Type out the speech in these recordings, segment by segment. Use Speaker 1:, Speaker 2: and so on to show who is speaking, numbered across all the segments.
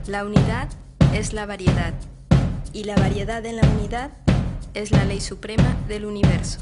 Speaker 1: La unidad es la variedad, y la variedad en la unidad es la ley suprema del universo.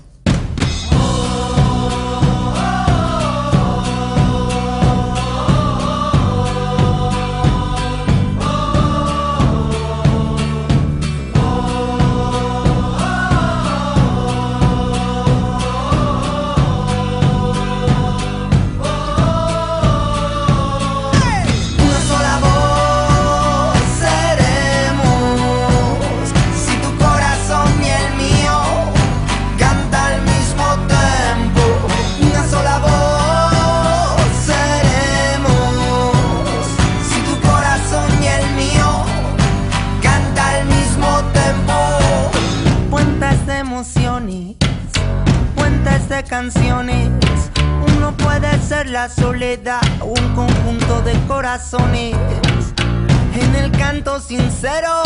Speaker 2: Puentes de canciones, uno puede ser la soledad, un conjunto de corazones. En el canto sincero,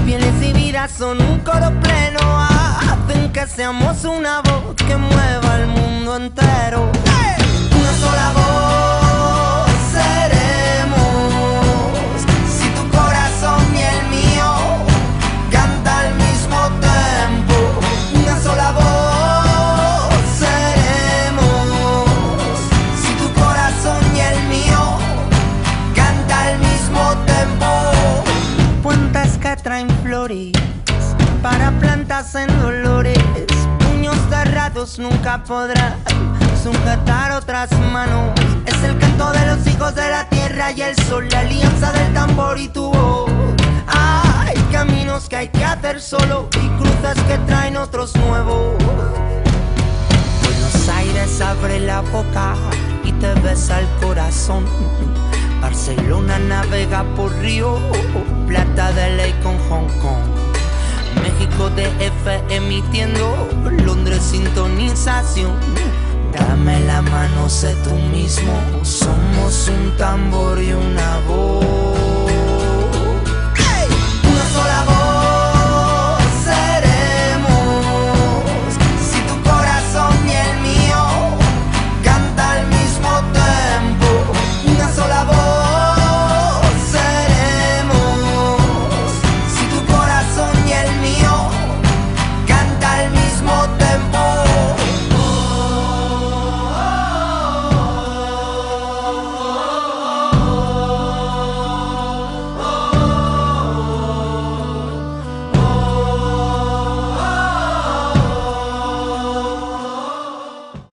Speaker 2: pieles y vidas son un coro pleno, hacen que seamos una voz que mueva el mundo entero. Una sola voz seremos, si tu corazón y el mío canta al mismo tempo. Una sola voz seremos, si tu corazón y el mío canta al mismo tempo. Puentes que traen flores para plantas en dolores, puños cerrados nunca podrán sujetar otras manos. Es el canto de los hijos de la tierra y el sol, la alianza del tambor y tu voz. Hay caminos que hay que hacer solo y cruces que traen otros nuevos. Buenos Aires abre la boca y te besa el corazón. Barcelona navega por Río, Plata de ley con Hong Kong. México DF emitiendo, Londres sintonización. Dame la mano, sé tú mismo, somos un tambor y una voz.